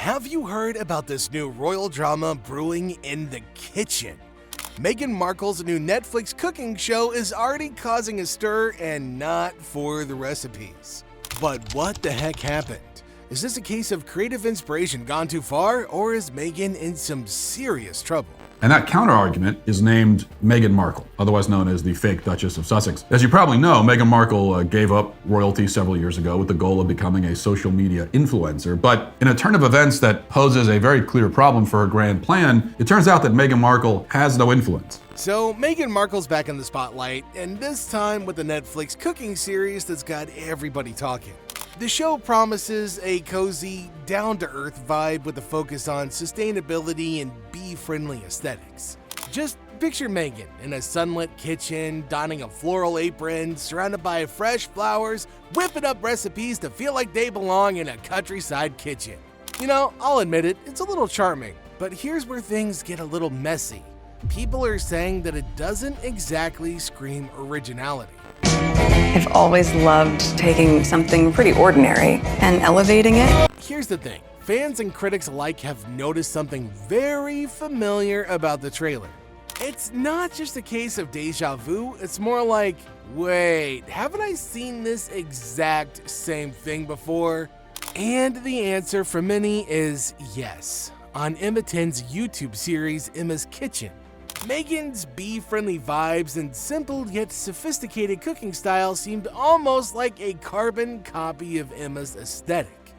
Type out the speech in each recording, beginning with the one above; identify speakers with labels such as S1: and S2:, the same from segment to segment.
S1: Have you heard about this new royal drama brewing in the kitchen? Meghan Markle's new Netflix cooking show is already causing a stir, and not for the recipes. But what the heck happened? Is this a case of creative inspiration gone too far, or is Meghan in some serious trouble?
S2: And that counter-argument is named Meghan Markle, otherwise known as the fake Duchess of Sussex. As you probably know, Meghan Markle gave up royalty several years ago with the goal of becoming a social media influencer. But in a turn of events that poses a very clear problem for her grand plan, it turns out that Meghan Markle has no influence.
S1: So Meghan Markle's back in the spotlight, and this time with a Netflix cooking series that's got everybody talking. The show promises a cozy, down-to-earth vibe with a focus on sustainability and bee-friendly aesthetics. Just picture Meghan in a sunlit kitchen, donning a floral apron, surrounded by fresh flowers, whipping up recipes to feel like they belong in a countryside kitchen. You know, I'll admit it, it's a little charming, but here's where things get a little messy. People are saying that it doesn't exactly scream originality.
S3: I've always loved taking something pretty ordinary and elevating it.
S1: Here's the thing, fans and critics alike have noticed something very familiar about the trailer. It's not just a case of deja vu, it's more like, wait, haven't I seen this exact same thing before? And the answer for many is yes, on Emma Thynn's YouTube series, Emma's Kitchen. Meghan's bee-friendly vibes and simple yet sophisticated cooking style seemed almost like a carbon copy of Emma's aesthetic.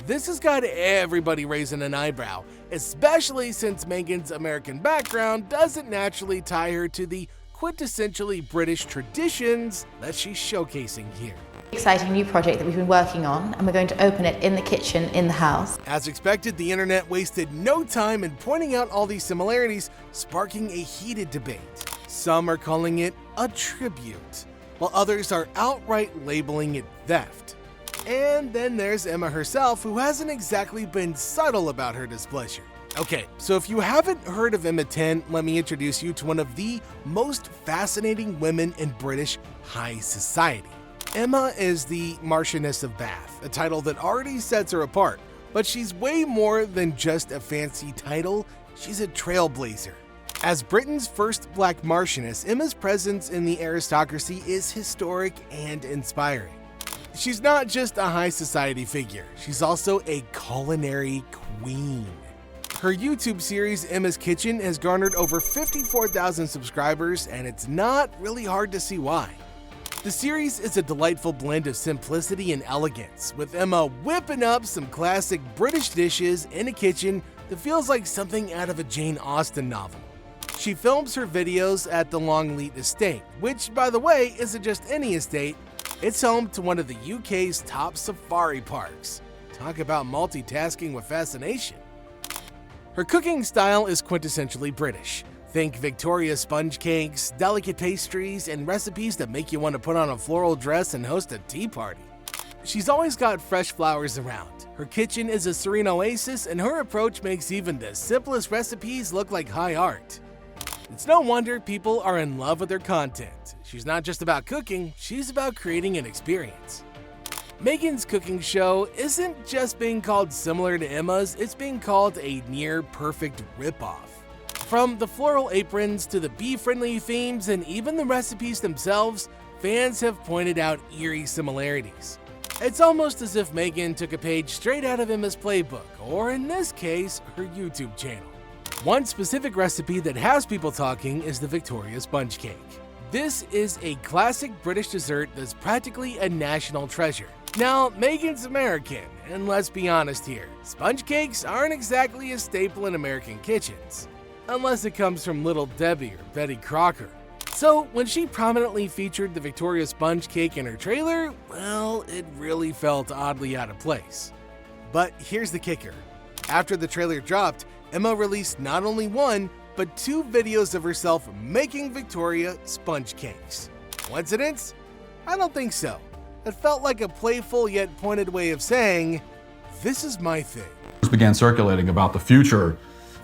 S1: This has got everybody raising an eyebrow, especially since Meghan's American background doesn't naturally tie her to the quintessentially British traditions that she's showcasing here.
S4: Exciting new project that we've been working on, and we're going to open it in the kitchen in the house.
S1: As expected, the internet wasted no time in pointing out all these similarities, sparking a heated debate. Some are calling it a tribute, while others are outright labeling it theft. And then there's Emma herself, who hasn't exactly been subtle about her displeasure. Okay, so if you haven't heard of Emma Thynn, let me introduce you to one of the most fascinating women in British high society. Emma is the Marchioness of Bath, a title that already sets her apart, but she's way more than just a fancy title, she's a trailblazer. As Britain's first black Marchioness, Emma's presence in the aristocracy is historic and inspiring. She's not just a high society figure, she's also a culinary queen. Her YouTube series, Emma's Kitchen, has garnered over 54,000 subscribers, and it's not really hard to see why. The series is a delightful blend of simplicity and elegance, with Emma whipping up some classic British dishes in a kitchen that feels like something out of a Jane Austen novel. She films her videos at the Longleat Estate, which, by the way, isn't just any estate, it's home to one of the UK's top safari parks. Talk about multitasking with fascination. Her cooking style is quintessentially British. Think Victoria sponge cakes, delicate pastries, and recipes that make you want to put on a floral dress and host a tea party. She's always got fresh flowers around. Her kitchen is a serene oasis, and her approach makes even the simplest recipes look like high art. It's no wonder people are in love with her content. She's not just about cooking, she's about creating an experience. Meghan's cooking show isn't just being called similar to Emma's, it's being called a near-perfect ripoff. From the floral aprons to the bee-friendly themes and even the recipes themselves, fans have pointed out eerie similarities. It's almost as if Meghan took a page straight out of Emma's playbook, or in this case, her YouTube channel. One specific recipe that has people talking is the Victoria sponge cake. This is a classic British dessert that's practically a national treasure. Now, Meghan's American, and let's be honest here, sponge cakes aren't exactly a staple in American kitchens. Unless it comes from Little Debbie or Betty Crocker. So when she prominently featured the Victoria sponge cake in her trailer, well, it really felt oddly out of place. But here's the kicker. After the trailer dropped, Emma released not only one, but 2 videos of herself making Victoria sponge cakes. Coincidence? I don't think so. It felt like a playful yet pointed way of saying, this is my thing.
S2: Began circulating about the future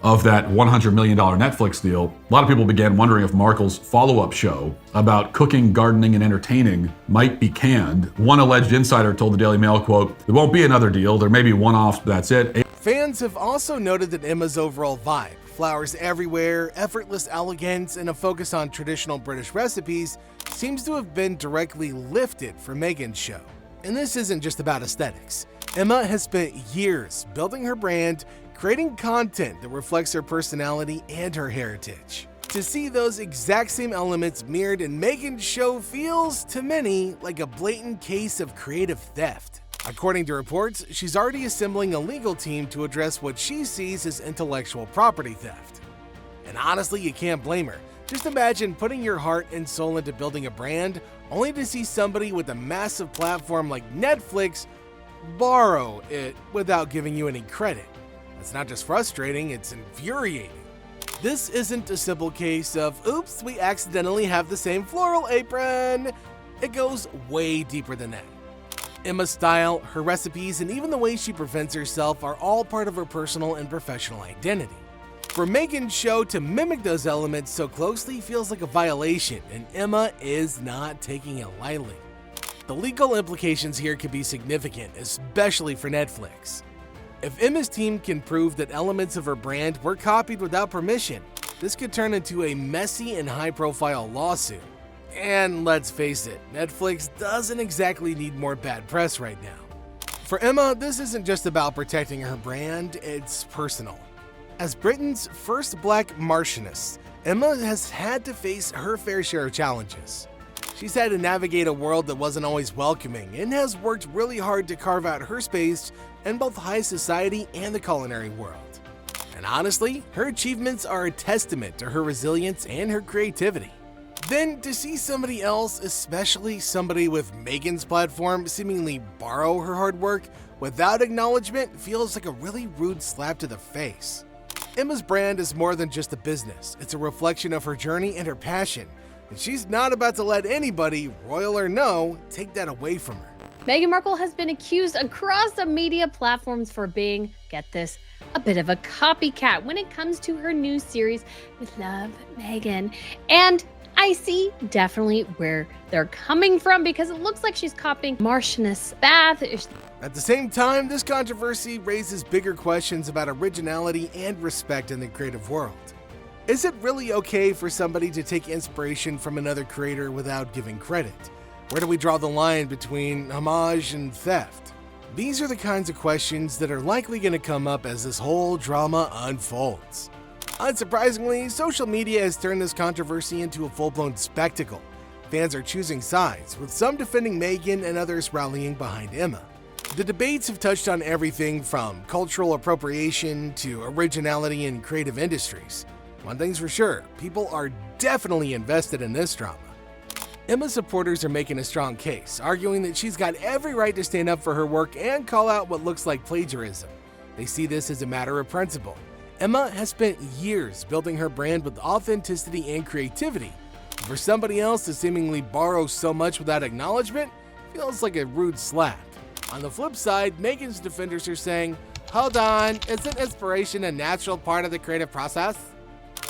S2: of that $100 million Netflix deal. A lot of people began wondering if Markle's follow-up show about cooking, gardening, and entertaining might be canned. One alleged insider told the Daily Mail, quote, "There won't be another deal. There may be one-offs, but that's it."
S1: Fans have also noted that Emma's overall vibe, flowers everywhere, effortless elegance, and a focus on traditional British recipes, seems to have been directly lifted from Meghan's show. And this isn't just about aesthetics. Emma has spent years building her brand, creating content that reflects her personality and her heritage. To see those exact same elements mirrored in Meghan's show feels, to many, like a blatant case of creative theft. According to reports, she's already assembling a legal team to address what she sees as intellectual property theft. And honestly, you can't blame her. Just imagine putting your heart and soul into building a brand, only to see somebody with a massive platform like Netflix borrow it without giving you any credit. That's not just frustrating, it's infuriating. This isn't a simple case of, oops, we accidentally have the same floral apron. It goes way deeper than that. Emma's style, her recipes, and even the way she presents herself are all part of her personal and professional identity. For Meghan's show to mimic those elements so closely feels like a violation, and Emma is not taking it lightly. The legal implications here could be significant, especially for Netflix. If Emma's team can prove that elements of her brand were copied without permission, this could turn into a messy and high-profile lawsuit. And let's face it, Netflix doesn't exactly need more bad press right now. For Emma, this isn't just about protecting her brand, it's personal. As Britain's first black Marchioness, Emma has had to face her fair share of challenges. She's had to navigate a world that wasn't always welcoming and has worked really hard to carve out her space in both high society and the culinary world. And honestly, her achievements are a testament to her resilience and her creativity. Then to see somebody else, especially somebody with Meghan's platform, seemingly borrow her hard work without acknowledgement feels like a really rude slap to the face. Emma's brand is more than just a business. It's a reflection of her journey and her passion, and she's not about to let anybody, royal or no, take that away from her.
S5: Meghan Markle has been accused across the media platforms for being, get this, a bit of a copycat when it comes to her new series with Love, Meghan. And I see definitely where they're coming from because it looks like she's copying Marchioness Bath.
S1: At the same time, this controversy raises bigger questions about originality and respect in the creative world. Is it really okay for somebody to take inspiration from another creator without giving credit? Where do we draw the line between homage and theft? These are the kinds of questions that are likely going to come up as this whole drama unfolds. Unsurprisingly, social media has turned this controversy into a full-blown spectacle. Fans are choosing sides, with some defending Meghan and others rallying behind Emma. The debates have touched on everything from cultural appropriation to originality in creative industries. One thing's for sure, people are definitely invested in this drama. Emma's supporters are making a strong case, arguing that she's got every right to stand up for her work and call out what looks like plagiarism. They see this as a matter of principle. Emma has spent years building her brand with authenticity and creativity. For somebody else to seemingly borrow so much without acknowledgement feels like a rude slap. On the flip side, Meghan's defenders are saying, hold on, isn't inspiration a natural part of the creative process?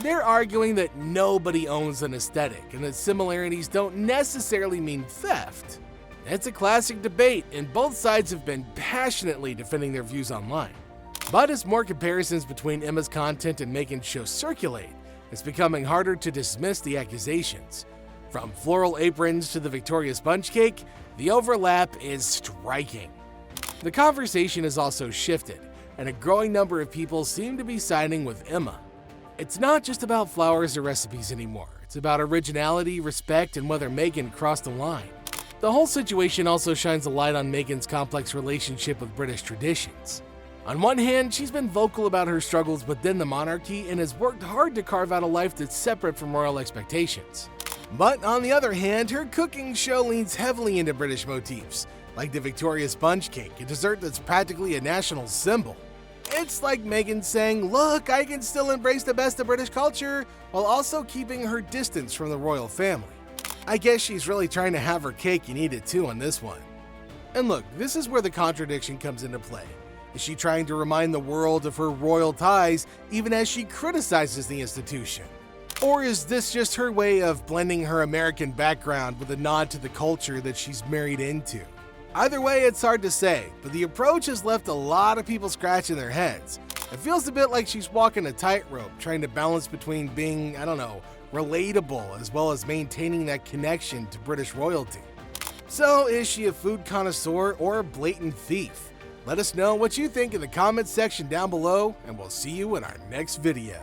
S1: They're arguing that nobody owns an aesthetic and that similarities don't necessarily mean theft. It's a classic debate, and both sides have been passionately defending their views online. But as more comparisons between Emma's content and Meghan's show circulate, it's becoming harder to dismiss the accusations. From floral aprons to the Victoria sponge cake, the overlap is striking. The conversation has also shifted, and a growing number of people seem to be siding with Emma. It's not just about flowers or recipes anymore. It's about originality, respect, and whether Meghan crossed the line. The whole situation also shines a light on Meghan's complex relationship with British traditions. On one hand, she's been vocal about her struggles within the monarchy and has worked hard to carve out a life that's separate from royal expectations. But on the other hand, her cooking show leans heavily into British motifs, like the Victoria sponge cake, a dessert that's practically a national symbol. It's like Meghan saying, look, I can still embrace the best of British culture while also keeping her distance from the royal family. I guess she's really trying to have her cake and eat it too on this one. And look, this is where the contradiction comes into play. Is she trying to remind the world of her royal ties even as she criticizes the institution? Or is this just her way of blending her American background with a nod to the culture that she's married into? Either way, it's hard to say, but the approach has left a lot of people scratching their heads. It feels a bit like she's walking a tightrope, trying to balance between being, relatable as well as maintaining that connection to British royalty. So, is she a food connoisseur or a blatant thief? Let us know what you think in the comments section down below, and we'll see you in our next video.